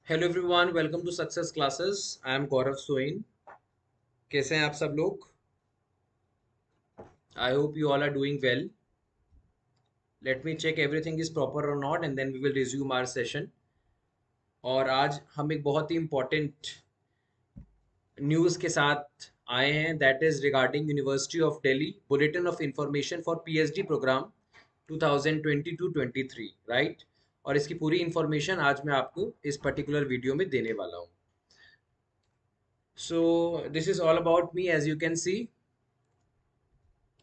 Hello everyone, welcome to Success Classes. I am Gaurav Soin. कैसे हैं आप सब लोग? I hope you all are doing well. Let me check everything is proper और not and then we will resume our session. और आज हम एक बहुत ही इम्पोर्टेंट न्यूज़ के साथ आए हैं, that is regarding university of Delhi bulletin of information for PhD program 2022-23, right. और इसकी पूरी इंफॉर्मेशन आज मैं आपको इस पर्टिकुलर वीडियो में देने वाला हूँ। So this is all about me, as you can see.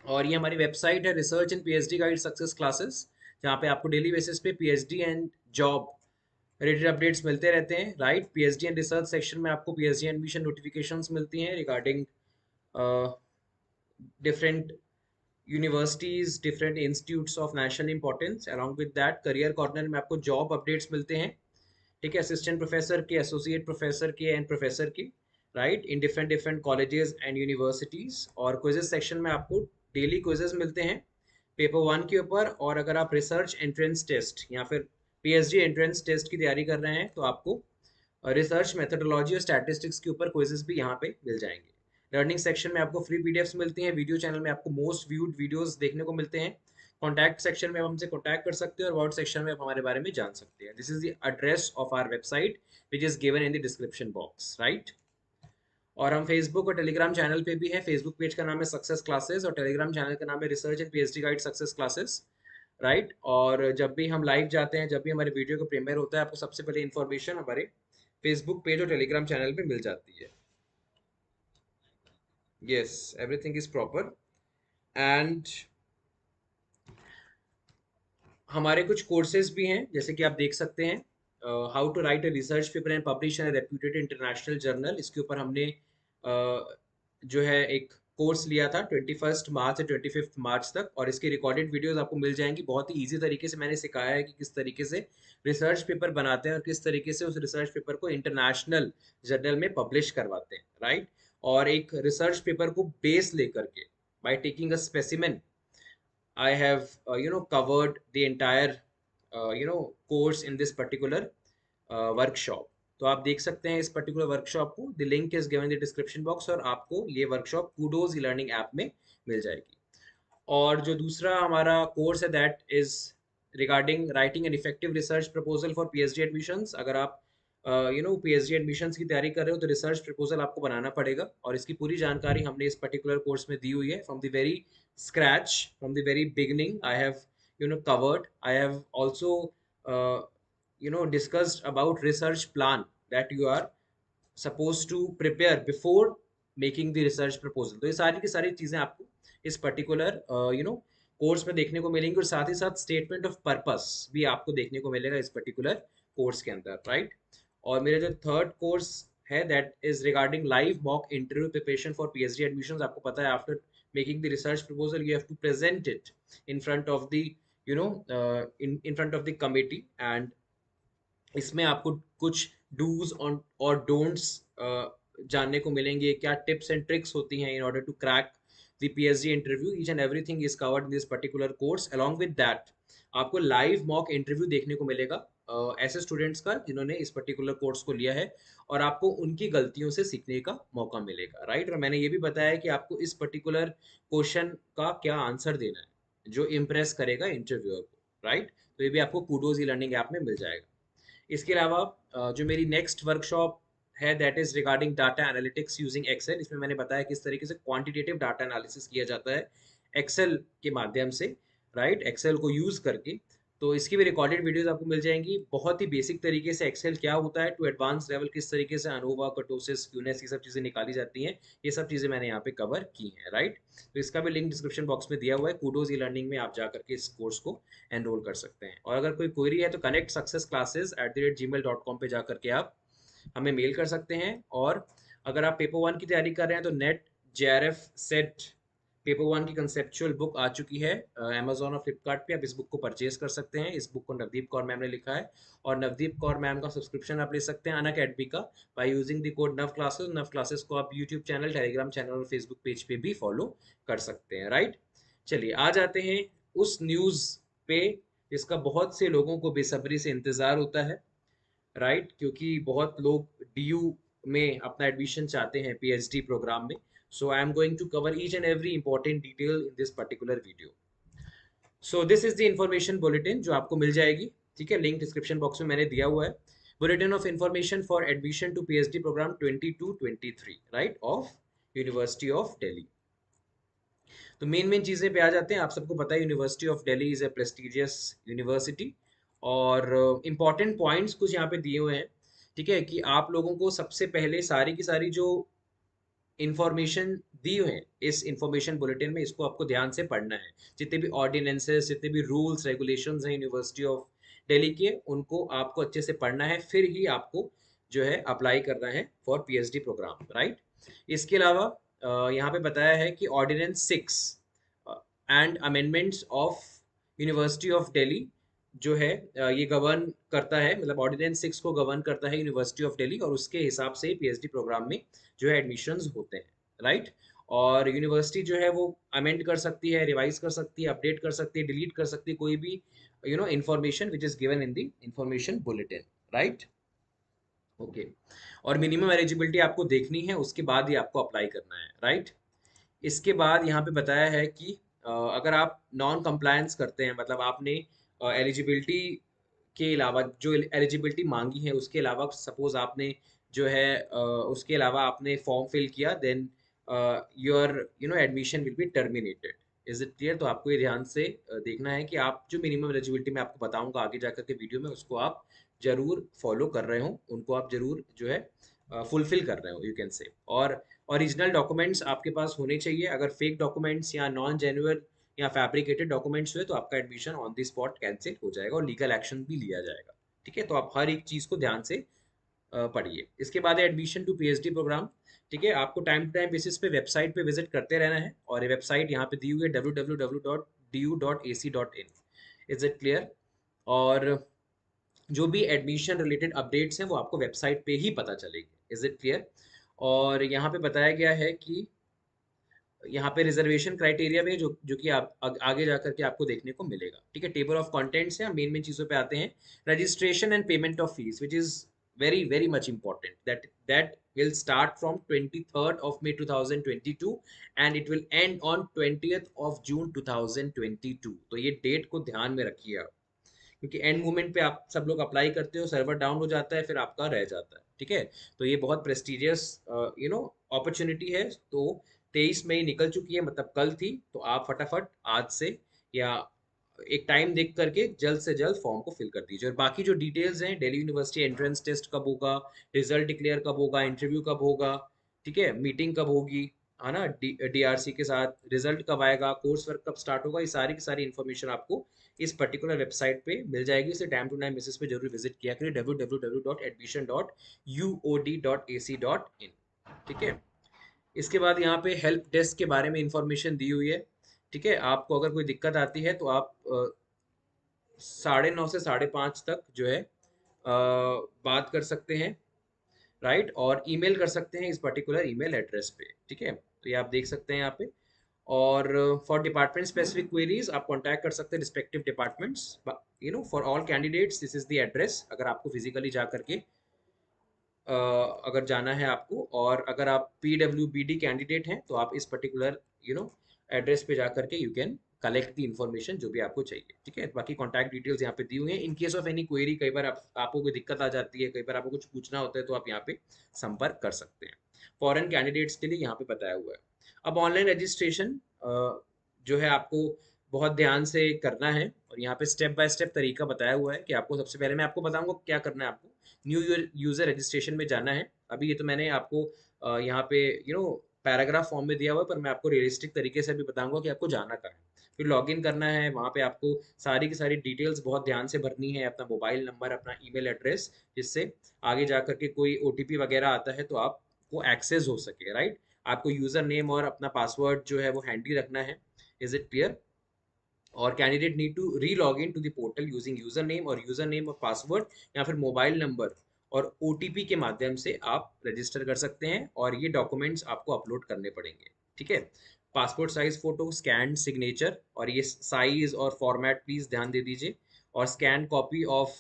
और ये हमारी वेबसाइट है research and PhD guide success classes, जहाँ पे आपको डेली बेसिस पे PhD and job related updates मिलते रहते हैं, right. PhD and research section में आपको पीएचडी एडमिशन नोटिफिकेशंस मिलती हैं regarding different universities, different institutes of national importance. Along with that career corner में आपको जॉब अपडेट्स मिलते हैं, ठीक है, असिस्टेंट प्रोफेसर के, एसोसिएट प्रोफेसर के एंड प्रोफेसर के, right, in different different colleges and universities. और क्विजेस सेक्शन में आपको डेली क्विजेस मिलते हैं पेपर वन के ऊपर। और अगर आप रिसर्च एंट्रेंस टेस्ट या फिर पीएचडी एंट्रेंस टेस्ट की तैयारी कर रहे हैं तो आपको रिसर्च मेथोडोलॉजी और स्टैटिस्टिक्स के ऊपर क्विजेस भी यहाँ पे मिल जाएंगे। लर्निंग सेक्शन में आपको फ्री पीडीएफ्स मिलती हैं, वीडियो चैनल में आपको मोस्ट व्यूड वीडियोस देखने को मिलते हैं, कॉन्टैक्ट सेक्शन में आप हमसे कॉन्टैक्ट कर सकते हैं और अबाउट सेक्शन में आप हमारे बारे में जान सकते हैं। This is the address of our website which is given in the description box, right. और हम फेसबुक और टेलीग्राम चैनल पे भी हैं। फेसबुक पेज का नाम है सक्सेस क्लासेस और टेलीग्राम चैनल का नाम है research and PhD guide success classes, right. और जब भी हम लाइव जाते हैं, जब भी हमारे वीडियो का प्रीमियर होता है, आपको सबसे पहले इन्फॉर्मेशन हमारे फेसबुक पेज और टेलीग्राम चैनल पे मिल जाती है। Yes, everything is proper. And हमारे कुछ कोर्सेज भी हैं, जैसे कि आप देख सकते हैं, how to write a research paper and publish in a reputed international journal. इसके ऊपर हमने जो है एक कोर्स लिया था 21 मार्च से 25 मार्च तक, और इसकी रिकॉर्डेड वीडियोस आपको मिल जाएंगी। बहुत ही ईजी तरीके से मैंने सिखाया है कि किस तरीके से रिसर्च पेपर बनाते हैं और किस तरीके से उस रिसर्च पेपर को इंटरनेशनल जर्नल में पब्लिश करवाते हैं, राइट। और एक रिसर्च पेपर को बेस लेकर के, by taking a specimen, I have covered the entire course in this particular workshop. तो आप देख सकते हैं इस पर्टिकुलर वर्कशॉप को, the link is given in the description box, और आपको ये workshop kudos e learning app में मिल जाएगी। और जो दूसरा हमारा कोर्स है that is regarding writing an effective research proposal for PhD admissions. अगर आप पीएचडी एडमिशंस की तैयारी कर रहे हो तो रिसर्च प्रपोजल आपको बनाना पड़ेगा, और इसकी पूरी जानकारी हमने इस पर्टिकुलर कोर्स में दी हुई है from the very scratch, from the very beginning. I have covered. I have also discussed about research plan that you are supposed to prepare before making the research proposal. तो ये सारी की सारी चीजें आपको इस पर्टिकुलर कोर्स में देखने को मिलेंगी, और साथ ही साथ स्टेटमेंट ऑफ पर्पस भी आपको देखने को मिलेगा इस पर्टिकुलर कोर्स के अंदर, राइट। और मेरा जो थर्ड कोर्स है that is regarding live mock interview preparation for PhD admissions. आपको पता है after making the research proposal you have to present it in front of the in front of the committee, and इसमें आपको कुछ dos और don'ts जानने को मिलेंगे, क्या टिप्स एंड ट्रिक्स होती हैं in order to crack the PhD interview. Each and everything is covered in this particular course. Along with that आपको लाइव मॉक इंटरव्यू देखने को मिलेगा ऐसे स्टूडेंट्स का जिन्होंने इस पर्टिकुलर कोर्स को लिया है, और आपको उनकी गलतियों से सीखने का मौका मिलेगा, राइट। और मैंने ये भी बताया कि आपको इस पर्टिकुलर क्वेश्चन का क्या आंसर देना है जो इम्प्रेस करेगा इंटरव्यूअर को, राइट। तो ये भी आपको कूडोज ई लर्निंग ऐप में मिल जाएगा। इसके अलावा जो मेरी नेक्स्ट वर्कशॉप है that is regarding data analytics using Excel. इसमें मैंने बताया किस तरीके से क्वांटिटेटिव डाटा एनालिसिस किया जाता है एक्सेल के माध्यम से, राइट, एक्सेल को यूज करके। तो इसकी भी रिकॉर्डेड वीडियोस आपको मिल जाएंगी, बहुत ही बेसिक तरीके से एक्सेल क्या होता है टू एडवांस लेवल किस तरीके से अनोवा, कर्टोसिस, क्यूनेस, ये सब चीज़ें निकाली जाती हैं। ये सब चीज़ें मैंने यहाँ पे कवर की हैं, राइट। तो इसका भी लिंक डिस्क्रिप्शन बॉक्स में दिया हुआ है। कूडोज ई लर्निंग में आप जा करके इस कोर्स को एनरोल कर सकते हैं। और अगर कोई क्वेरी है तो कनेक्ट सक्सेस क्लासेस @gmail.com पे जा करके आप हमें मेल कर सकते हैं। और अगर आप पेपर वन की तैयारी कर रहे हैं तो net JRF set paper one की कंसेप्चुअल बुक आ चुकी है अमेजोन और फ्लिपकार्ट पे। आप इस बुक को परचेज कर सकते हैं। इस बुक को नवदीप कौर मैम ने लिखा है, और नवदीप कौर मैम का सब्सक्रिप्शन आप ले सकते हैं अनअकैडमी का बाय यूजिंग द कोड नव क्लासेस। नव क्लासेस को आप यूट्यूब चैनल, टेलीग्राम चैनल और फेसबुक पेज पे भी फॉलो कर सकते हैं, राइट। चलिए आ जाते हैं उस न्यूज़ पे जिसका बहुत से लोगों को बेसब्री से इंतज़ार होता है। राइट, क्योंकि बहुत लोग डीयू में अपना एडमिशन चाहते हैं पीएचडी प्रोग्राम में. So I am going to cover each and every important detail in this particular video. So this is the information bulletin जो आपको मिल जाएगी. ठीक है, लिंक डिस्क्रिप्शन बॉक्स में मैंने दिया हुआ है. Bulletin of information for admission to PhD program 22-23, right, of university of Delhi. तो मेन चीज़ें पे आ जाते हैं. आप सबको पता है university of Delhi is a prestigious university. और इम्पॉर्टेंट पॉइंट्स कुछ यहाँ पे दिए हुए हैं. ठीक है, कि आप लोगों को सबसे पहले सारी की सारी जो इंफॉर्मेशन दी हुई है इस इंफॉर्मेशन बुलेटिन में, इसको आपको ध्यान से पढ़ना है. जितने भी ऑर्डिनेंसेस, जितने भी रूल्स रेगुलेशंस हैं यूनिवर्सिटी ऑफ दिल्ली के, उनको आपको अच्छे से पढ़ना है, फिर ही आपको जो है अप्लाई करना है फॉर पीएचडी प्रोग्राम, राइट. इसके अलावा यहाँ पे बताया है कि ordinance 6 and amendments of university of Delhi जो है ये गवर्न करता है, मतलब ऑर्डिनेंस 6 को गवर्न करता है यूनिवर्सिटी ऑफ दिल्ली, और उसके हिसाब से पीएचडी प्रोग्राम में जो है एडमिशन्स होते हैं, राइट. और यूनिवर्सिटी जो है वो अमेंड कर सकती है, रिवाइज कर सकती है, अपडेट कर सकती है, डिलीट कर सकती है कोई भी information which is given in the information bulletin, right. Okay. और मिनिमम एलिजिबिलिटी आपको देखनी है, उसके बाद ही आपको अप्लाई करना है, राइट. इसके बाद यहाँ पे बताया है कि अगर आप नॉन कंप्लायंस करते हैं, मतलब आपने एलिजिबिलिटी के अलावा जो एलिजिबिलिटी मांगी है उसके अलावा सपोज आपने जो है उसके अलावा आपने फॉर्म फिल किया, then your admission will be terminated. Is it clear? तो आपको ये ध्यान से देखना है कि आप जो मिनिमम एलिजिबिलिटी मैं आपको बताऊंगा आगे जाकर के वीडियो में, उसको आप जरूर फॉलो कर रहे हो, उनको आप जरूर जो है फुलफिल कर रहे हो, यू कैन से. और ओरिजिनल डॉक्यूमेंट्स आपके पास होने चाहिए. अगर फेक डॉक्यूमेंट्स या नॉन जेन्युइन या फैब्रिकेटेड डॉक्यूमेंट्स हुए तो आपका admission on the spot cancel हो जाएगा और लीगल एक्शन भी लिया जाएगा. ठीक है, तो आप हर एक चीज़ को ध्यान से पढ़िए. इसके बाद है एडमिशन टू पीएचडी प्रोग्राम. ठीक है, आपको टाइम टू टाइम बेसिस पे वेबसाइट पे विजिट करते रहना है, और ये वेबसाइट यहाँ पे दी हुई है www.du.ac.in. Is it clear? और जो भी एडमिशन रिलेटेड अपडेट्स हैं वो आपको वेबसाइट पे ही पता चलेगी. Is it clear? और यहाँ पे बताया गया है कि यहाँ पे रिजर्वेशन क्राइटेरिया भी है जो कि आप आगे जाकर के आपको देखने को मिलेगा. ठीक है, टेबल ऑफ कंटेंट्स है, मेन चीजों पे आते हैं. Registration and payment of fees which is very very much important, that will start from 23rd of May 2022 and it will end on 20th of June 2022. तो ये डेट को ध्यान में रखिए आप, क्योंकि एंड मोमेंट पे आप सब लोग अप्लाई करते हो, सर्वर डाउन हो जाता है, फिर आपका रह जाता है. ठीक है, तो ये बहुत प्रेस्टिजियस अपॉर्चुनिटी है. तो 23 मई निकल चुकी है, मतलब कल थी, तो आप फटाफट आज से या एक टाइम देख करके जल्द से जल्द फॉर्म को फिल कर दीजिए. और बाकी जो डिटेल्स हैं, दिल्ली यूनिवर्सिटी एंट्रेंस टेस्ट कब होगा, रिजल्ट डिक्लेयर कब होगा, इंटरव्यू कब होगा, ठीक है, मीटिंग कब होगी, है ना, डीआरसी के साथ, रिजल्ट कब आएगा, कोर्स वर्क कब स्टार्ट होगा, ये सारी की सारी इन्फॉर्मेशन आपको इस पर्टिकुलर वेबसाइट पे मिल जाएगी. इसे टाइम टू टाइम बेसिस पे जरूर विजिट किया करिए, www.admission.uod.ac.in. ठीक है. इसके बाद यहाँ पे हेल्प डेस्क के बारे में इंफॉर्मेशन दी हुई है. ठीक है, आपको अगर कोई दिक्कत आती है तो आप 9:30 से 5:30 तक जो है बात कर सकते हैं, राइट. और ईमेल कर सकते हैं इस पर्टिकुलर ईमेल एड्रेस पे. ठीक है, तो ये आप देख सकते हैं यहाँ पे. और फॉर डिपार्टमेंट स्पेसिफिक क्वेरीज आप कांटेक्ट कर सकते हैं respective departments. For all candidates this is the address, अगर आपको फिजिकली जा करके अगर जाना है आपको. और अगर आप PWBD कैंडिडेट हैं तो आप इस पर्टिकुलर एड्रेस पे जा करके you can collect the information जो भी आपको चाहिए. ठीक है, बाकी कॉन्टैक्ट डिटेल्स यहाँ पे दी हुई हैं. In case of any query, कई बार आपको कोई दिक्कत आ जाती है, कई बार आपको कुछ पूछना होता है, तो आप यहाँ पे संपर्क कर सकते हैं. फॉरेन कैंडिडेट्स के लिए यहाँ पे बताया हुआ है. अब ऑनलाइन रजिस्ट्रेशन जो है आपको बहुत ध्यान से करना है, और यहाँ पे स्टेप बाय स्टेप तरीका बताया हुआ है कि आपको सबसे पहले मैं आपको बताऊंगा क्या करना है. आपको न्यू यूजर रजिस्ट्रेशन में जाना है. अभी ये तो मैंने आपको यहाँ पे पैराग्राफ फॉर्म में दिया हुआ है, पर मैं आपको रियलिस्टिक तरीके से भी बताऊंगा कि आपको जाना कहाँ है. फिर लॉगिन करना है, वहाँ पे आपको सारी की सारी डिटेल्स बहुत ध्यान से भरनी है, अपना मोबाइल नंबर, अपना ईमेल एड्रेस, जिससे आगे जा करके कोई OTP वगैरह आता है तो आपको एक्सेस हो सके, राइट. आपको यूजर नेम और अपना पासवर्ड जो है वो हैंडी रखना है. Is it clear? और candidate need to re log in to the portal using user name और पासवर्ड, या फिर मोबाइल नंबर और OTP के माध्यम से आप रजिस्टर कर सकते हैं, और ये डॉक्यूमेंट्स आपको अपलोड करने पड़ेंगे. ठीक है, passport size photo, scan signature, और ये साइज और फॉर्मेट प्लीज ध्यान दे दीजिए, और स्कैन कॉपी ऑफ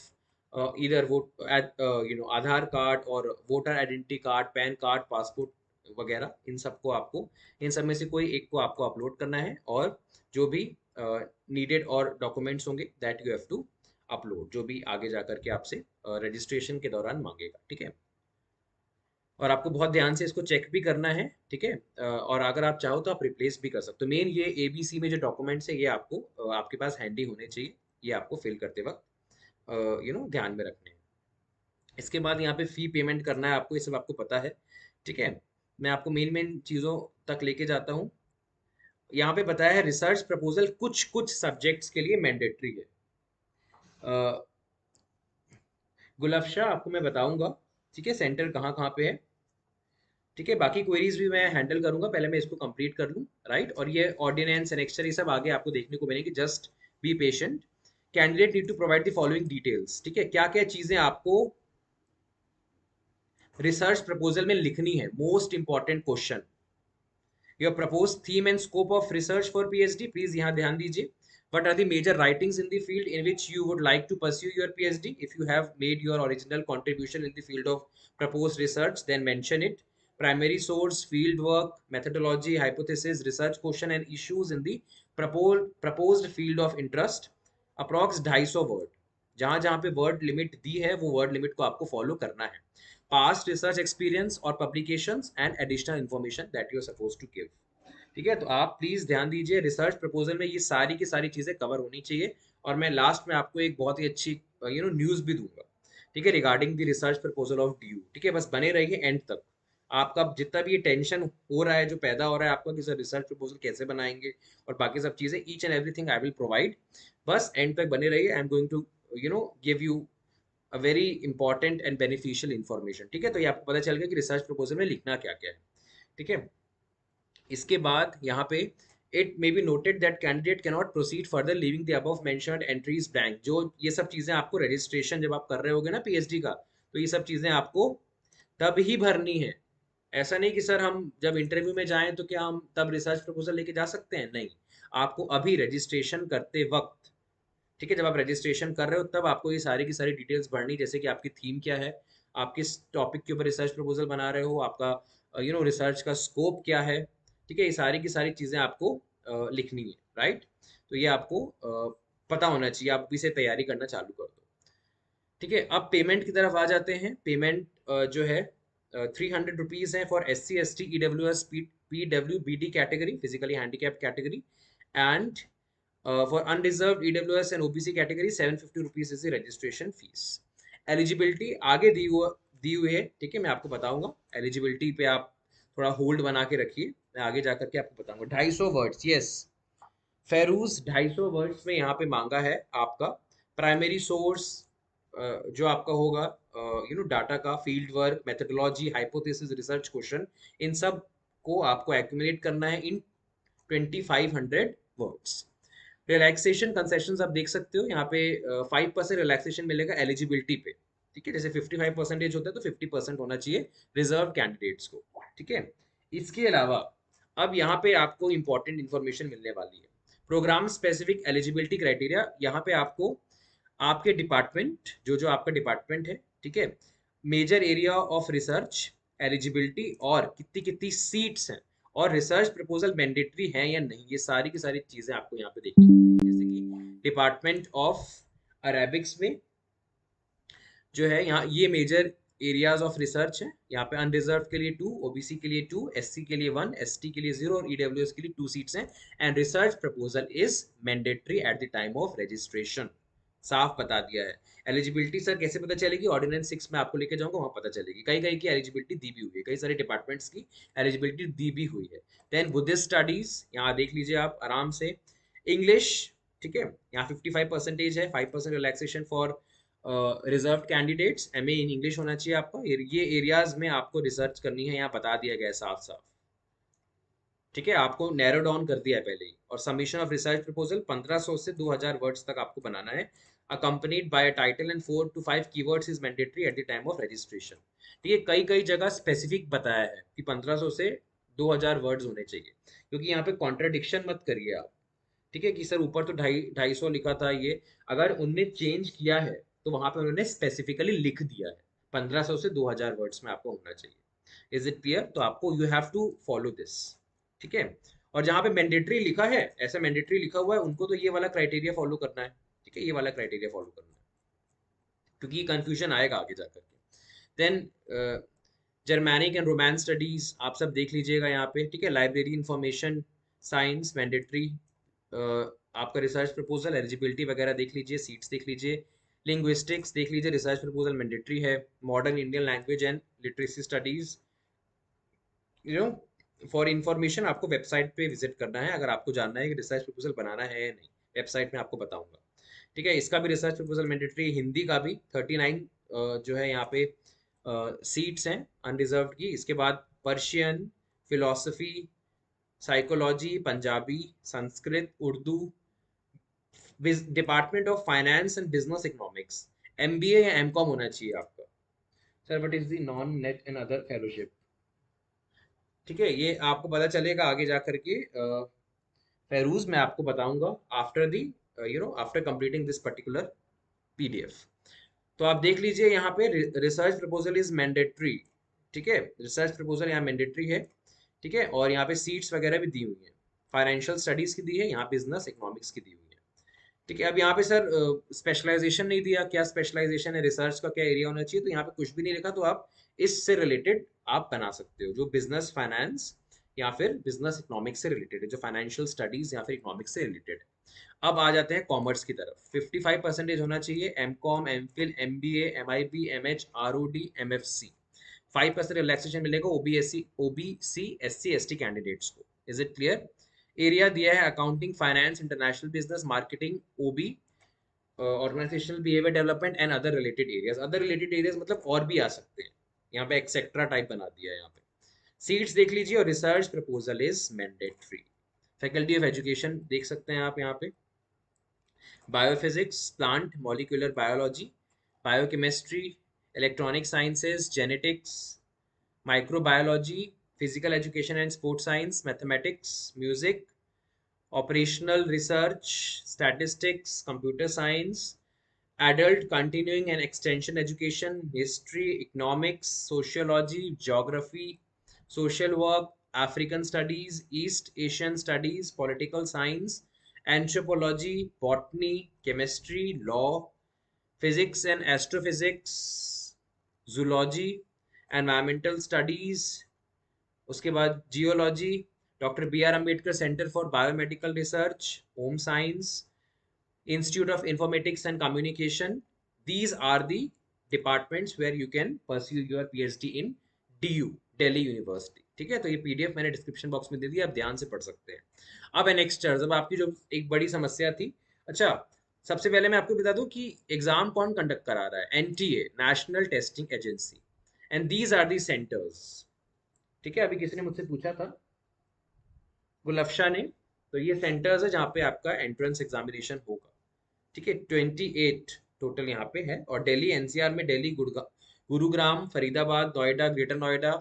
इधर वो आधार कार्ड और voter identity card, pan card, passport वगैरह, इन सबको आपको, इन सब में से कोई एक को आपको अपलोड करना है, और जो भी नीडेड और डॉक्यूमेंट्स होंगे that you have to upload, जो भी आगे जा करके आपसे रजिस्ट्रेशन के दौरान मांगेगा, ठीक है। और आपको बहुत ध्यान से इसको चेक भी करना है, ठीक है। और अगर आप चाहो तो आप रिप्लेस भी कर सकते हो। मेन ये एबीसी में जो डॉक्यूमेंट्स है ये आपको आपके पास हैंडी होने चाहिए, ये आपको फिल करते वक्त ध्यान में रखने हैं। इसके बाद यहाँ पे फी पेमेंट करना है आपको, ये सब आपको पता है, ठीक है। मैं आपको मेन मेन चीज़ों तक लेके जाता हूँ। यहाँ पे बताया है रिसर्च प्रपोजल कुछ कुछ सब्जेक्ट्स के लिए मैंडेटरी है। गुलफशा आपको मैं बताऊंगा, ठीक है, सेंटर कहाँ कहाँ पे है, ठीक है। बाकी क्वेरीज भी मैं हैंडल करूंगा, पहले मैं इसको कंप्लीट कर लूँ, राइट। और ये ऑर्डिनेंस एनेक्चर ये सब आगे आपको देखने को मिलेंगे, just be patient. Candidate need to provide the following details, ठीक है। क्या क्या चीजें आपको रिसर्च प्रपोजल में लिखनी है, most important question. Your propose theme and scope of research for PhD, please यहाँ ध्यान दीजिए। What are the major writings in the field in which you would like to pursue your PhD? If you have made your original contribution in the field of proposed research, then mention it. Primary source, field work, methodology, hypothesis, research question and issues in the proposed field of interest. Approx 250 word, जहां जहां पे word limit दी है वो word limit को आपको follow करना है। Past research experience और publications and additional information that you are suppose to give, ठीक है। तो आप प्लीज ध्यान दीजिए, रिसर्च प्रपोजल में ये सारी की सारी चीजें कवर होनी चाहिए। और मैं लास्ट में आपको एक बहुत ही अच्छी न्यूज भी दूंगा, ठीक है, regarding the research proposal of due, ठीक है। बस बने रहिए एंड तक। आपका जितना भी ये टेंशन हो रहा है, जो पैदा हो रहा है आपका कि सर रिसर्च प्रपोजल कैसे बनाएंगे और बाकी सब चीजें, each and everything I will provide. बस एंड तक बने रहिए, I am going to give you a very important and beneficial information, ठीक है। तो ये आपको पता चल गया कि रिसर्च प्रपोजल में लिखना क्या क्या है, ठीक है। इसके बाद यहाँ पे it may be noted that candidate can not proceed further leaving the above mentioned entries blank. जो ये सब चीजें आपको रजिस्ट्रेशन जब आप कर रहे होगे ना पीएचडी का, तो ये सब चीजें आपको तब ही भरनी है। ऐसा नहीं कि सर हम जब इंटरव्यू में जाएं तो क्या हम तब रिसर्च प्रपोजल लेके जा सकते हैं, नहीं। आपको अभी रजिस्ट्रेशन करते वक्त, ठीक है, जब आप रजिस्ट्रेशन कर रहे हो तब आपको ये सारी की सारी डिटेल्स भरनी, जैसे कि आपकी थीम क्या है, आप किस टॉपिक के ऊपर रिसर्च प्रपोजल बना रहे हो, आपका रिसर्च का स्कोप क्या है, ठीक है। ये सारी की सारी चीज़ें आपको लिखनी है, राइट। तो ये आपको पता होना चाहिए, आप इसे तैयारी करना चालू कर दो, ठीक है। अब पेमेंट की तरफ आ जाते हैं। पेमेंट जो है 300 रुपीज़ है for SC ST EWS PWBD category, physically handicap category, and for unreserved EWS and OBC category 750 rupees is the registration fees. Eligibility आगे दी हुई है, ठीक है, मैं आपको बताऊंगा। एलिजिबिलिटी पे आप थोड़ा होल्ड बना के रखिए, मैं आगे जाकर के आपको बताऊंगा। 250 वर्ड्स, यस फेरूज 250 वर्ड्स में यहाँ पे मांगा है आपका प्राइमरी सोर्स, जो आपका होगा डाटा का, field work, methodology, hypothesis, research question, इन सब को आपको एक्यूमुलेट करना है इन 2500 वर्ड्स। रिलैक्सेशन कंसेशन आप देख सकते हो यहाँ पे 5% रिलैक्सेशन मिलेगा एलिजिबिलिटी पे, ठीक है। जैसे 55% होता है तो 50% होना चाहिए रिजर्व कैंडिडेट्स को, ठीक है। इसके अलावा अब यहाँ पे आपको इंपॉर्टेंट इंफॉर्मेशन मिलने वाली है। प्रोग्राम स्पेसिफिक एलिजिबिलिटी क्राइटेरिया, यहाँ पे आपको आपके डिपार्टमेंट, जो जो आपका डिपार्टमेंट है, ठीक है, major area of research, eligibility और कितनी कितनी सीट्स हैं, और रिसर्च प्रपोजल मैंडेटरी है या नहीं, ये सारी की सारी चीजें आपको यहाँ पे देखने को मिलेंगी। जैसे कि डिपार्टमेंट ऑफ अरेबिक्स में जो है, यहाँ ये मेजर एरियाज ऑफ रिसर्च है। यहाँ पे अनरिजर्व के लिए 2, ओबीसी के लिए 2, एससी के लिए 1, एसटी के लिए 0 और ईडब्ल्यूएस के लिए 2 सीट्स हैं। And research proposal is mandatory eight the time of registration, साफ बता दिया है। एलिजिबिलिटी सर कैसे पता चलेगी, ऑर्डिनेंस 6 में आपको लेके जाऊंगा, वहां पता चलेगी। कई कई की एलिजिबिलिटी दी भी हुई है, कई सारे डिपार्टमेंट्स की एलिजिबिलिटी दी भी हुई है। देन बुद्धिस्ट स्टडीज, यहाँ देख लीजिए आप आराम से। इंग्लिश, ठीक है, यहाँ 55% है, 5% relaxation for reserve candidates. MA in English होना चाहिए आपका। ये एरियाज में आपको रिसर्च करनी है, यहाँ बता दिया गया है साफ साफ, ठीक है, आपको नैरो डाउन कर दिया है पहले ही। और सबमिशन ऑफ रिसर्च प्रपोजल 1500 से 2000 वर्ड्स तक आपको बनाना है, accompanied by title and 4 to 5 keywords is mandatory eight the time of registration. ठीक है, कई कई जगह स्पेसिफिक बताया है कि 1500 से 2000 वर्ड्स होने चाहिए, क्योंकि यहाँ पे कॉन्ट्राडिक्शन मत करिए आप, ठीक है, कि सर ऊपर तो 250 लिखा था, ये अगर उनने चेंज किया है तो वहां पे उन्होंने स्पेसिफिकली लिख दिया है 1500 से 2000 वर्ड्स में आपको होना चाहिए। Is it clear? तो आपको you have to follow this, ठीक है। और जहाँ पे मैंडेटरी लिखा है, ऐसा मैंडेटरी लिखा हुआ है, उनको तो ये वाला क्राइटेरिया फॉलो करना है, ठीक है, ये वाला क्राइटेरिया फॉलो करना है, क्योंकि ये कंफ्यूजन आएगा आगे जाकर के। Then Germanic and romance studies आप सब देख लीजिएगा यहाँ पे, ठीक है। लाइब्रेरी इंफॉर्मेशन साइंस मैंडेटरी, आपका रिसर्च प्रपोजल एलिजिबिलिटी वगैरह देख लीजिए, सीट्स देख लीजिए। लिंग्विस्टिक्स देख लीजिए, रिसर्च प्रपोजल मैंडेटरी है। Modern Indian language and literacy studies, you know, for information आपको वेबसाइट पे विजिट करना है अगर आपको जानना है कि रिसर्च प्रपोजल बनाना है या नहीं, वेबसाइट में आपको बताऊंगा, ठीक है। इसका भी रिसर्च प्रपोजल मैंडेटरी, हिंदी का भी 39 जो है यहाँ पे सीट्स हैं अनरिजर्व्ड की। इसके बाद Persian, philosophy, psychology, Punjabi, Sanskrit, Urdu, department of finance and business economics, MBA या एमकॉम होना चाहिए आपका। Sir what is the non net and other fellowship, ठीक है, ये आपको पता चलेगा आगे जा करके फेरूज, मैं आपको बताऊंगा after the, you know, after completing this particular PDF. तो आप देख लीजिए यहाँ पे रिसर्च प्रपोजल इज मैंडेटरी, ठीक है, रिसर्च प्रपोजल यहाँ मैंडेटरी है, ठीक है। और यहाँ पे सीट्स वगैरह भी दी हुई है, फाइनेंशियल स्टडीज की दी है, यहाँ बिजनेस इकोनॉमिक्स की दी हुई है, ठीक है। अब यहाँ पे सर स्पेशलाइजेशन नहीं दिया, क्या स्पेशलाइजेशन है, रिसर्च का क्या एरिया होना चाहिए, तो यहाँ पे कुछ भी नहीं लिखा, तो आप इससे रिलेटेड आप बना सकते हो, जो बिजनेस फाइनेंस या फिर बिजनेस इकोनॉमिक्स से रिलेटेड है, जो फाइनेंशियल स्टडीज या फिर इकोनॉमिक्स से रिलेटेड है। अब आ जाते हैं कॉमर्स की तरफ। 55% होना चाहिए M Com, M Phil, M B M I B, M H, R O D, M F C. 5% relaxation मिलेगा OBC S C S T candidates को। Is it clear? एरिया दिया है accounting, finance, international business, marketing, OB, organisational behaviour development and other related areas. Other related areas मतलब और भी आ सकते हैं, यहाँ पे एक्सेट्रा टाइप बना दिया है यहाँ पे। सीट्स देख लीजिए, और research proposal is mandatory. Faculty of education देख सकते हैं आप यहाँ पे, biophysics, plant molecular biology, biochemistry, electronic sciences, genetics, microbiology, physical education and sports science, mathematics, music, operational research, statistics, computer science, adult continuing and extension education, history, economics, sociology, geography, social work, African studies, East Asian studies, political science, anthropology, botany, chemistry, law, physics and astrophysics, zoology, environmental studies, उसके बाद geology, doctor B R Ambedkar center for biomedical research, home science, institute of informatics and communication. These are the departments where you can pursue your PhD in DU, Delhi university, ठीक है। तो ये PDF मैंने description box में दे दिया, आप ध्यान से पढ़ सकते हैं। अब एनेक्स्टर्स, अब आपकी जो एक बड़ी समस्या थी, अच्छा, सबसे पहले मैं आपको बता दूं कि एग्जाम कौन कंडक्ट करा रहा है, NTA, national testing agency, and these are the centers, ठीक है। अभी किसी ने मुझसे पूछा था, गुलफशा ने, तो ये सेंटर्स है जहाँ पे आपका एंट्रेंस एग्जामिनेशन होगा, ठीक है। 28 टोटल यहाँ पे है, और दिल्ली एनसीआर में दिल्ली, गुरुग्राम, फरीदाबाद, नोएडा, ग्रेटर नोएडा,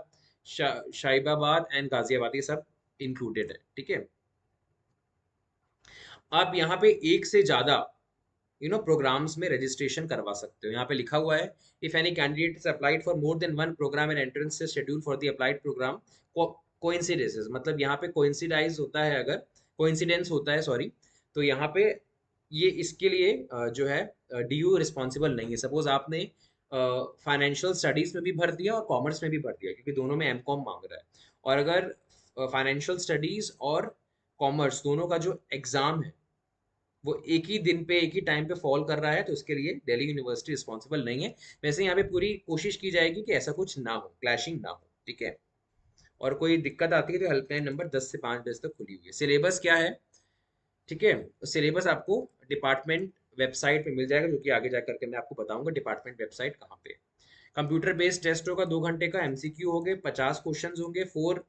शाहिबाबाद एंड गाजियाबाद, ये सब इंक्लूडेड है, ठीक है। आप यहाँ पे एक से ज्यादा प्रोग्राम्स में रजिस्ट्रेशन करवा सकते हो। यहाँ पे लिखा हुआ है, if any candidate is applied for more than one program and entrance schedule for the applied program, coincidences, मतलब यहाँ पे कोइंसिडाइज होता है, अगर कोइंसिडेंस होता है, सॉरी, तो यहाँ पे ये इसके लिए जो है डीयू रिस्पॉन्सिबल नहीं है। सपोज आपने फाइनेंशियल स्टडीज में भी भर दिया और कॉमर्स में भी भर दिया, क्योंकि दोनों में एमकॉम मांग रहा है, और अगर फाइनेंशियल स्टडीज और कॉमर्स दोनों का जो एग्जाम है वो एक ही दिन पे एक ही टाइम पे फॉल कर रहा है, तो उसके लिए दिल्ली यूनिवर्सिटी रिस्पॉन्सिबल नहीं है। वैसे यहाँ पे पूरी कोशिश की जाएगी कि ऐसा कुछ ना हो, क्लैशिंग ना हो, ठीक है। और कोई दिक्कत आती है तो हेल्पलाइन नंबर 10 से 5 बजे तक खुली हुई है। सिलेबस क्या है, ठीक है, सिलेबस आपको डिपार्टमेंट वेबसाइट पे मिल जाएगा, जो कि आगे जा करके मैं आपको बताऊंगा डिपार्टमेंट वेबसाइट कहाँ पे। कंप्यूटर बेस्ड टेस्ट होगा, 2 घंटे का, एमसीक्यू होंगे, 50 क्वेश्चन होंगे, 4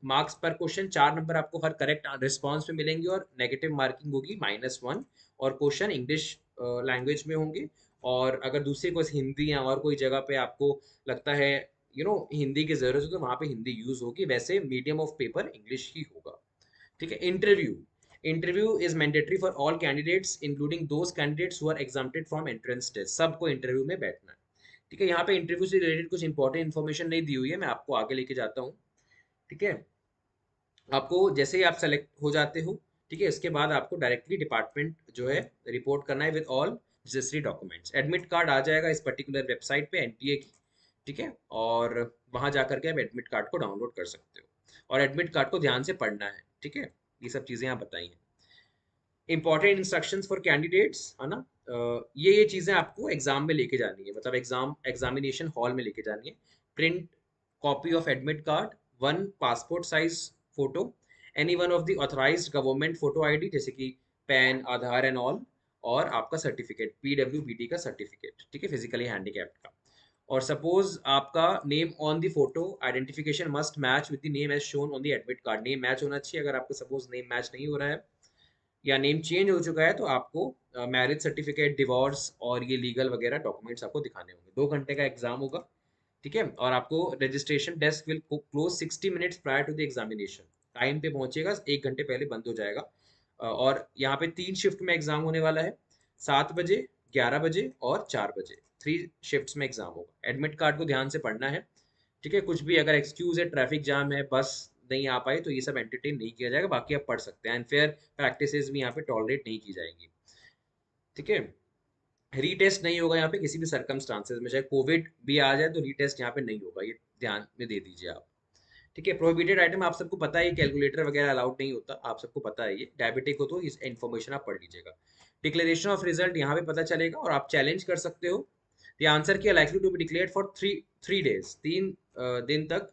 मार्क्स पर क्वेश्चन, 4 नंबर आपको हर करेक्ट रिस्पॉन्स में मिलेंगे, और नेगेटिव मार्किंग होगी -1, और क्वेश्चन इंग्लिश लैंग्वेज में होंगे। और अगर दूसरी कोई हिंदी या और कोई जगह पे आपको लगता है हिंदी की जरूरत है, तो वहाँ पे हिंदी यूज होगी, वैसे मीडियम ऑफ पेपर इंग्लिश ही होगा, ठीक है। Interview, interview is mandatory for all candidates including those candidates who are exempted from entrance test. सबको इंटरव्यू में बैठना है। ठीक है, यहाँ पे इंटरव्यू से रिलेटेड कुछ इंपॉर्टेंट इन्फॉर्मेशन नहीं दी हुई है, मैं आपको आगे लेके जाता हूँ। ठीक है, आपको जैसे ही आप सेलेक्ट हो जाते हो, ठीक है, इसके बाद आपको डायरेक्टली डिपार्टमेंट जो है रिपोर्ट करना है with all necessary documents. Admit card आ जाएगा इस पर्टिकुलर वेबसाइट पे एनटीए की। ठीक है, और वहां जाकर के आप एडमिट कार्ड को डाउनलोड कर सकते हो और एडमिट कार्ड को ध्यान से पढ़ना है। ठीक है, ये सब चीजें आप बताई हैं। इंपॉर्टेंट इंस्ट्रक्शंस फॉर कैंडिडेट्स है ना, ये चीजें आपको एग्जाम में लेके जानी है, मतलब एग्जामिनेशन हॉल में लेके जानी है। Print copy of admit card, one passport size photo, any one of the authorised government photo ID जैसे कि पैन, आधार एंड ऑल, और आपका सर्टिफिकेट पीडब्ल्यूबीडी का सर्टिफिकेट, ठीक है, फिजिकली हैंडीकैप्ड का। और सपोज आपका name on the photo identification must match with the name as shown on the admit card. Name match होना चाहिए। अगर आपका सपोज नेम मैच नहीं हो रहा है या नेम चेंज हो चुका है तो आपको मैरिज सर्टिफिकेट, डिवोर्स और ये लीगल वगैरह डॉक्यूमेंट्स आपको दिखाने होंगे। 2 घंटे का एग्जाम होगा। ठीक है, और आपको registration desk will close 60 minutes prior to the examination. Time पे पहुंचेगा, 1 घंटे पहले बंद हो जाएगा। और यहाँ पे 3 शिफ्ट में एग्जाम होने वाला है, 7 बजे, 11 बजे और 4 बजे। 3 शिफ्ट्स में एग्जाम होगा। एडमिट कार्ड को ध्यान से पढ़ना है। ठीक है, कुछ भी अगर एक्सक्यूज है, ट्रैफिक जाम है, बस नहीं आ पाई, तो ये सब एंटरटेन नहीं किया जाएगा। बाकी आप पढ़ सकते हैं। अनफेयर प्रैक्टिसेस भी यहाँ पे टॉलरेट नहीं की जाएंगी। ठीक है, रीटेस्ट नहीं होगा यहाँ पे किसी भी सर्कमस्टांसेस में, चाहे कोविड भी आ जाए तो रीटेस्ट यहाँ पे नहीं होगा, ये ध्यान में दे दीजिए आप। ठीक है, प्रोहिबिटेड आइटम आप सबको पता है, कैलकुलेटर वगैरह अलाउड नहीं होता, आप सबको पता है ये। डायबिटिक हो तो इस इन्फॉर्मेशन आप पढ़ लीजिएगा। डिक्लेरेशन ऑफ रिजल्ट यहाँ पे पता चलेगा और आप चैलेंज कर सकते हो। The answer key likely to be declared for three days, 3 दिन तक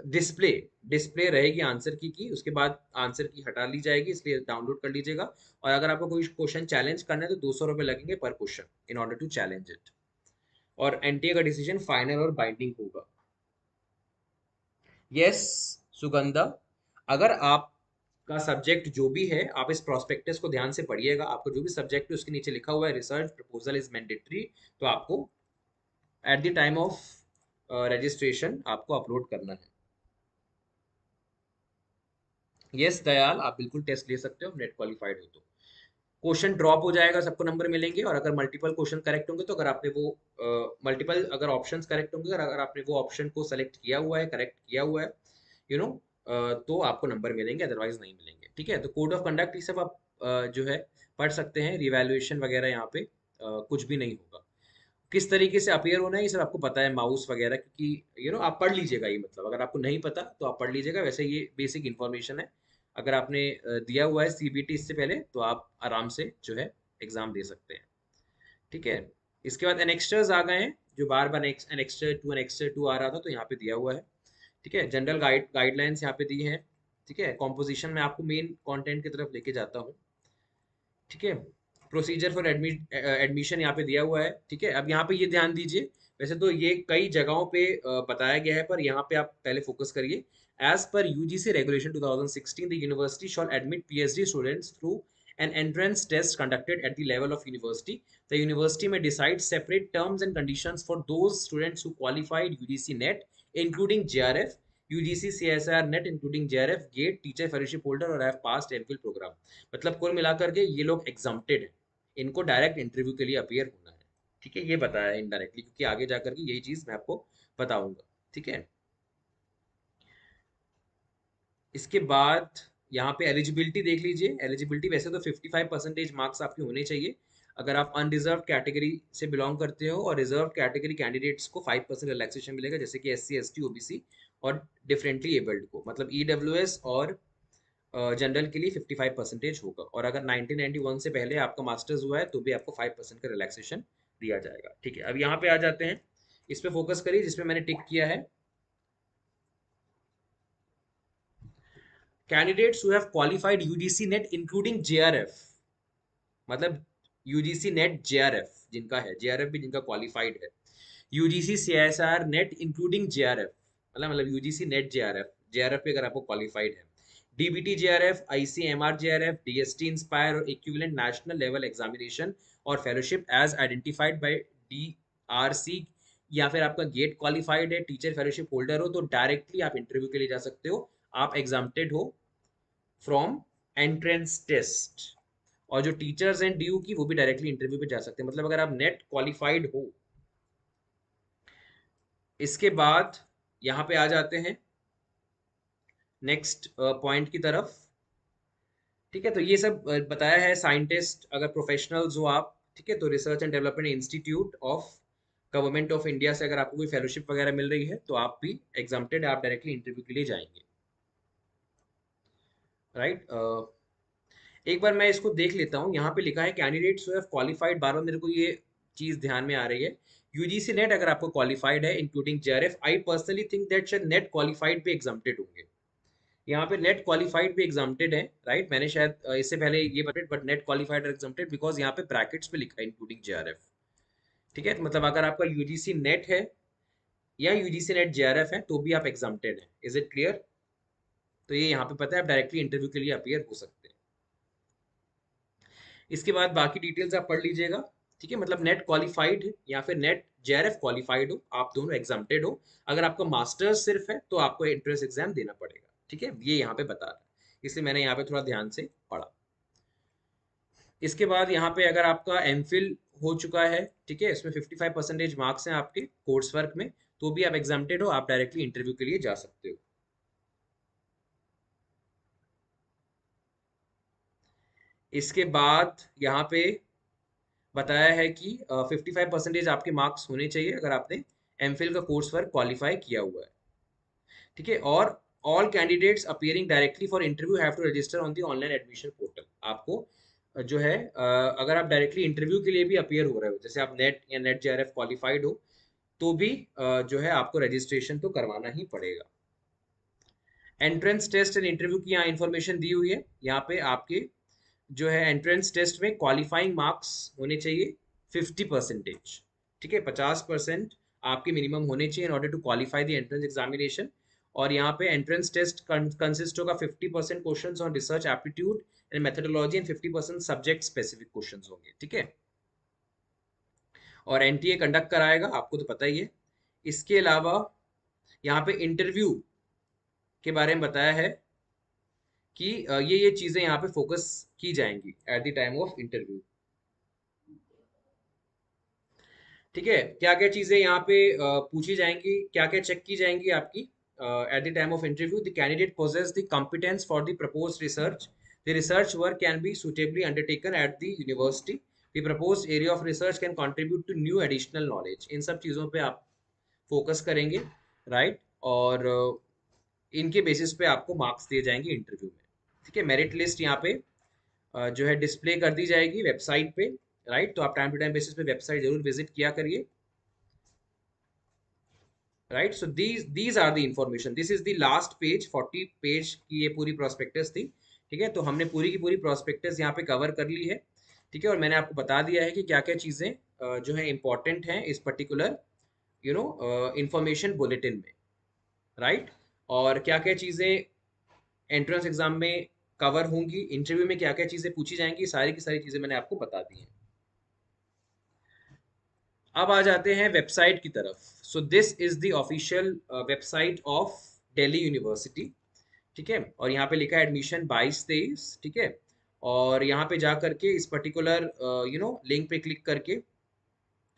डिस्प्ले डिस्प्ले रहेगी आंसर की। उसके बाद आंसर की हटा ली जाएगी, इसलिए डाउनलोड कर लीजिएगा। और अगर आपको कोई क्वेश्चन चैलेंज करना है तो 200 रुपये लगेंगे पर question in order to challenge it. और एनटीए का डिसीजन फाइनल और बाइंडिंग होगा। यस सुगंधा, अगर आपका सब्जेक्ट जो भी है, आप इस प्रोस्पेक्टस को ध्यान से पढ़िएगा। आपको जो भी सब्जेक्ट है उसके नीचे लिखा हुआ है रिसर्च प्रपोजल इज मैंडेटरी, तो आपको eight the time of registration आपको अपलोड करना है। यस दयाल, आप बिल्कुल टेस्ट ले सकते हो, नेट क्वालिफाइड हो तो। क्वेश्चन ड्रॉप हो जाएगा, सबको नंबर मिलेंगे। और अगर मल्टीपल क्वेश्चन करेक्ट होंगे तो अगर आपने वो मल्टीपल अगर ऑप्शंस करेक्ट होंगे, अगर आपने वो ऑप्शन को सेलेक्ट किया हुआ है, करेक्ट किया हुआ है, यू नो, तो आपको नंबर मिलेंगे, अदरवाइज नहीं मिलेंगे। ठीक है, तो कोड ऑफ कंडक्ट ये सब आप जो है पढ़ सकते हैं। रिवैल्यूएशन वगैरह यहाँ पे कुछ भी नहीं होगा। किस तरीके से अपीयर होना है ये सब आपको पता है, माउस वगैरह, क्योंकि आप पढ़ लीजिएगा ये। मतलब अगर आपको नहीं पता तो आप पढ़ लीजिएगा, वैसे ये बेसिक इन्फॉर्मेशन है। अगर आपने दिया हुआ है सीबीटी इससे पहले तो आप आराम से जो है एग्जाम दे सकते हैं। ठीक है, इसके बाद एनेक्स्टर्स आ गए हैं, जो बार बार एनेक्स्टर टू आ रहा था, तो यहाँ पे दिया हुआ है। ठीक है, जनरल गाइडलाइंस यहाँ पे दी है। ठीक है, कॉम्पोजिशन में आपको मेन कंटेंट की तरफ लेके जाता हूँ। ठीक है, प्रोसीजर फॉर एडमिशन यहाँ पे दिया हुआ है। ठीक है, अब यहाँ पे ये ध्यान दीजिए, वैसे तो ये कई जगहों पे बताया गया है, पर यहाँ पे आप पहले फोकस करिए। As per UGC regulation 2016, the university shall admit PhD students through an entrance test conducted at the level of university. The university may decide separate terms and conditions for those students who qualified UGC NET, including JRF, UGC CSIR NET, including JRF, GATE, teacher fellowship holder और have passed MPhil program। मतलब कुल मिलाकर के ये लोग exempted हैं, इनको direct interview के लिए अपीयर होना है। ठीक है, ये बताया है इनडायरेक्टली, क्योंकि आगे जाकर के यही चीज मैं आपको बताऊंगा। ठीक है, इसके बाद यहाँ पे एलिजिबिलिटी देख लीजिए। एलिजिबिलिटी वैसे तो 55% मार्क्स आपके होने चाहिए अगर आप अनरिजर्व कैटेगरी से बिलोंग करते हो, और रिजर्व कैटेगरी कैंडिडेट्स को 5% रिलैक्सेशन मिलेगा, जैसे कि SC ST OBC और डिफरेंटली एबल्ड को, मतलब EWS और जनरल के लिए 55% होगा। और अगर 1991 से पहले आपका मास्टर्स हुआ है तो भी आपको 5% का रिलैक्सेशन दिया जाएगा। ठीक है, अब यहाँ पे आ जाते हैं, इस पे फोकस करिए जिसमें मैंने टिक किया है। Candidates who have qualified UGC net including JRF, मतलब यूजीसी नेट JRF जिनका है, JRF भी जिनका क्वालिफाइड है, UGC CSIR net including JRF, मतलब यूजीसी नेट JRF पे अगर आपको क्वालिफाइड है, DBT JRF, ICMR JRF, DST inspire और इक्विवेलेंट नेशनल लेवल एग्जामिनेशन और fellowship as identified by DRC, या फिर आपका गेट क्वालिफाइड है, टीचर फेलोशिप होल्डर हो, तो डायरेक्टली आप इंटरव्यू के लिए जा सकते हो। आप एग्जाम्प्टेड हो फ्रॉम एंट्रेंस टेस्ट, और जो टीचर्स हैं ड्यू की वो भी डायरेक्टली इंटरव्यू पे जा सकते हैं, मतलब अगर आप नेट क्वालिफाइड हो। इसके बाद यहाँ पे आ जाते हैं नेक्स्ट पॉइंट की तरफ। ठीक है, तो ये सब बताया है। साइंटिस्ट अगर प्रोफेशनल्स हो आप, ठीक है, तो research and development institute of government of India से अगर आपको कोई फेलोशिप वगैरह मिल रही है तो आप भी एग्जाम्प्टेड, आप डायरेक्टली इंटरव्यू के लिए जाएंगे। राइट, एक बार मैं इसको देख लेता हूँ। यहाँ पे लिखा है कैंडिडेट्स हु हैव क्वालिफाइड, बार बार मेरे को ये चीज ध्यान में आ रही है। यूजीसी नेट अगर आपको क्वालिफाइड है including JRF, I personally think that शायद नेट क्वालिफाइड भी एग्जाम्प्टेड होंगे। यहाँ पे नेट क्वालिफाइड भी एग्जाम्प्टेड है। राइट, मैंने शायद इससे पहले ये बताया, but net qualified exempted because यहाँ पे ब्रैकेट्स पे लिखा है इंक्लूडिंग जेआरएफ। ठीक है, तो मतलब अगर आपका यूजीसी नेट है या यूजीसी नेट जेआरएफ है तो भी आप एग्जाम्प्टेड है। Is it clear? तो ये यहाँ पे पता है, आप डायरेक्टली इंटरव्यू के लिए अपीयर हो सकते हैं। इसके बाद बाकी डिटेल्स आप पढ़ लीजिएगा। ठीक है, मतलब नेट क्वालिफाइड या फिर नेट जेआरएफ क्वालिफाइड हो, आप दोनों एग्जाम्प्टेड हो। अगर आपका मास्टर्स सिर्फ है तो आपको एंट्रेंस एग्जाम देना पड़ेगा। ठीक है, ये यहाँ पे बता रहा है, इसलिए मैंने यहाँ पे थोड़ा ध्यान से पढ़ा। इसके बाद यहाँ पे अगर आपका एमफिल हो चुका है, ठीक है, इसमें 55% मार्क्स हैं आपके कोर्स वर्क में, तो भी आप एग्जाम्प्टेड हो, आप डायरेक्टली इंटरव्यू के लिए जा सकते हो। इसके बाद यहाँ पे बताया है कि 55% आपके मार्क्स होने चाहिए अगर आपने एमफिल का कोर्स वर्क क्वालिफाई किया हुआ है। ठीक है, और all candidates appearing directly for interview have to register on the online admission portal. आपको जो है अगर आप डायरेक्टली इंटरव्यू के लिए भी अपीयर हो रहे हो, जैसे आप नेट या नेट जेआरएफ क्वालिफाइड हो, तो भी जो है आपको रजिस्ट्रेशन तो करवाना ही पड़ेगा। एंट्रेंस टेस्ट एंड इंटरव्यू की यहाँ इन्फॉर्मेशन दी हुई है। यहाँ पे आपके जो है एंट्रेंस टेस्ट में क्वालिफाइंग मार्क्स होने चाहिए 50%। ठीक है, 50% आपके मिनिमम होने चाहिए in order to qualify the entrance examination. और यहाँ पे एंट्रेंस टेस्ट कंसिस्ट होगा 50% questions on research aptitude and methodology and 50% subject specific questions होंगे। ठीक है, और एनटीए कंडक्ट कराएगा, आपको तो पता ही है। इसके अलावा यहाँ पे इंटरव्यू के बारे में बताया है कि ये चीजें यहाँ पे फोकस की जाएंगी eight the time of interview. ठीक है, क्या क्या चीजें यहाँ पे पूछी जाएंगी, क्या क्या चेक की जाएंगी आपकी at the time of interview? The candidate possesses the competence for the proposed research, the research work can be suitably undertaken at the university, the proposed area of research can contribute to new additional knowledge. इन सब चीजों पे आप focus करेंगे। Right, और इनके basis पे आपको मार्क्स दिए जाएंगे इंटरव्यू में। ठीक है, मेरिट लिस्ट यहाँ पे जो है डिस्प्ले कर दी जाएगी वेबसाइट पे। राइट, तो आप टाइम टू टाइम बेसिस पे वेबसाइट जरूर विजिट किया करिए। Right, so these are the information, this is the last page, 40 page की ये पूरी प्रोस्पेक्टस थी। ठीक है, तो हमने पूरी की पूरी प्रोस्पेक्टस यहाँ पे कवर कर ली है। ठीक है, और मैंने आपको बता दिया है कि क्या क्या चीजें जो है इंपॉर्टेंट हैं इस पर्टिकुलर इंफॉर्मेशन बुलेटिन में। राइट, और क्या क्या चीजें एंट्रेंस एग्जाम में कवर होंगी, इंटरव्यू में क्या क्या चीजें पूछी जाएंगी, सारी की सारी चीजें मैंने आपको बता दी हैं। अब आ जाते हैं वेबसाइट की तरफ। सो this is the official website of Delhi university. ठीक है, और यहाँ पे लिखा है एडमिशन 22-23। ठीक है, और यहाँ पे जा करके इस पर्टिकुलर लिंक पे क्लिक करके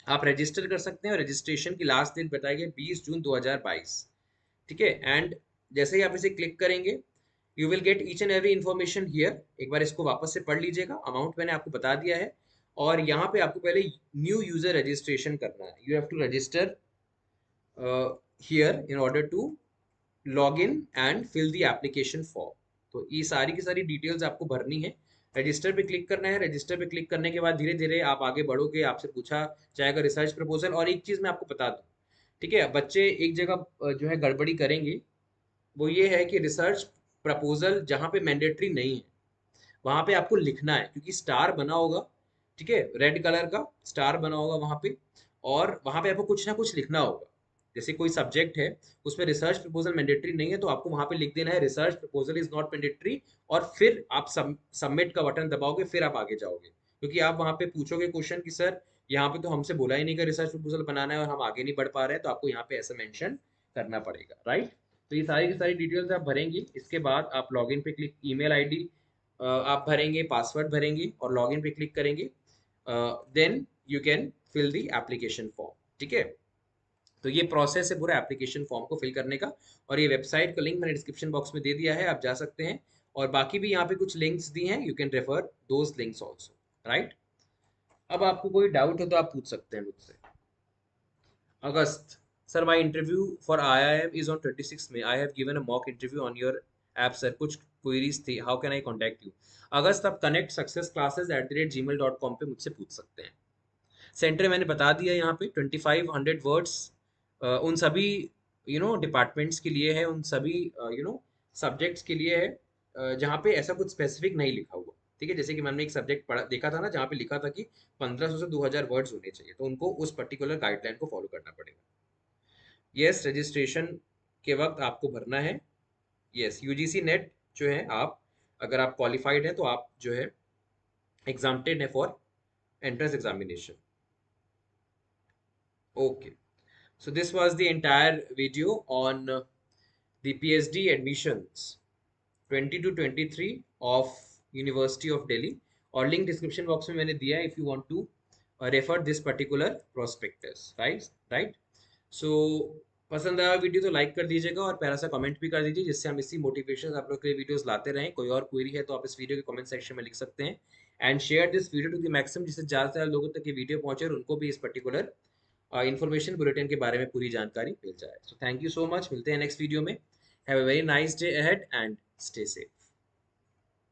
आप रजिस्टर कर सकते हैं। और रजिस्ट्रेशन की लास्ट डेट बताई गई 20 जून 2022। ठीक है, एंड जैसे ही आप इसे क्लिक करेंगे you will get each and every information here. एक बार इसको वापस से पढ़ लीजिएगा, अमाउंट मैंने आपको बता दिया है। और यहाँ पे आपको पहले न्यू यूजर रजिस्ट्रेशन करना है। You have to register here in order to log in and fill the application form. तो ये सारी की सारी डिटेल्स आपको भरनी है। रजिस्टर पे क्लिक करना है। रजिस्टर पे क्लिक करने के बाद धीरे धीरे आप आगे बढ़ोगे, आपसे पूछा जाएगा रिसर्च प्रपोजल। और एक चीज मैं आपको बता दूं, ठीक है, बच्चे एक जगह जो है गड़बड़ी करेंगे, वो ये है कि रिसर्च प्रपोजल जहाँ पे मैंडेटरी नहीं है वहां पे आपको लिखना है, क्योंकि स्टार बना होगा। ठीक है, रेड कलर का स्टार बना होगा वहां पे, और वहां पे आपको कुछ ना कुछ लिखना होगा। जैसे कोई सब्जेक्ट है उसमें रिसर्च प्रपोजल मैंडेटरी नहीं है, तो आपको वहां पे लिख देना है research proposal is not mandatory, और फिर आप सबमिट का बटन दबाओगे, फिर आप आगे जाओगे। क्योंकि आप वहां पे पूछोगे क्वेश्चन कि सर यहाँ पे तो हमसे बोला ही नहीं कि रिसर्च प्रपोजल बनाना है और हम आगे नहीं बढ़ पा रहे हैं, तो आपको यहाँ पे ऐसा मेंशन करना पड़ेगा। राइट, तो ये सारी की सारी डिटेल्स आप भरेंगी। इसके बाद आप लॉगिन पे क्लिक, ईमेल आईडी आप भरेंगे, पासवर्ड भरेंगे और लॉगिन पे क्लिक करेंगे, then you can fill the application form. ठीक है, तो ये प्रोसेस है पूरा एप्लीकेशन फॉर्म को फिल करने का। और ये वेबसाइट का लिंक मैंने डिस्क्रिप्शन बॉक्स में दे दिया है, आप जा सकते हैं। और बाकी भी यहाँ पे कुछ लिंक्स दिए हैं, you can refer those links also, right. अब आपको कोई डाउट हो तो आप पूछ सकते हैं मुझसे। अगस्त, sir my interview for IIM is on 26 में, I have given a mock interview on your app sir, कुछ क्वेरीज थी, how can I contact you. अगस्त, आप कनेक्ट सक्सेस क्लासेज @gmail.com पे मुझसे पूछ सकते हैं। सेंटर मैंने बता दिया यहाँ पे 2500 वर्ड्स उन सभी डिपार्टमेंट्स के लिए है, उन सभी सब्जेक्ट्स के लिए है, जहाँ पे ऐसा कुछ स्पेसिफिक नहीं लिखा हुआ। ठीक है, जैसे कि मैंने एक सब्जेक्ट पढ़ा देखा था ना, जहाँ पे लिखा था कि 1500 से 2000 वर्ड्स होने चाहिए, तो उनको उस पर्टिकुलर गाइडलाइन को फॉलो करना पड़ेगा। यस, रजिस्ट्रेशन के वक्त आपको भरना है। यस, यूजीसी नेट जो है, आप अगर आप क्वालिफाइड हैं तो आप जो है एग्जाम्प्टेड है for entrance examination. Okay, so this was the entire video on the PhD admissions 20 to 23 of University of Delhi, और लिंक डिस्क्रिप्शन बॉक्स में मैंने दिया है if you want to refer this particular prospectus, right. So पसंद आया video तो like कर दीजिएगा और प्यारा सा कमेंट भी कर दीजिए, जिससे हम इसी मोटिवेशन आप लोग के लिए वीडियोस लाते रहें। कोई और क्वेरी है तो आप इस वीडियो के कमेंट सेक्शन में लिख सकते हैं। And share this video to the maximum, जिससे ज़्यादा से ज़्यादा लोगों तक ये वीडियो पहुंचे और उनको भी इस पर्टिकुलर इन्फॉर्मेशन बुलेटिन के बारे में पूरी जानकारी मिल जाए। So thank you so much, मिलते हैं नेक्स्ट वीडियो में। Have a very nice day ahead and stay safe.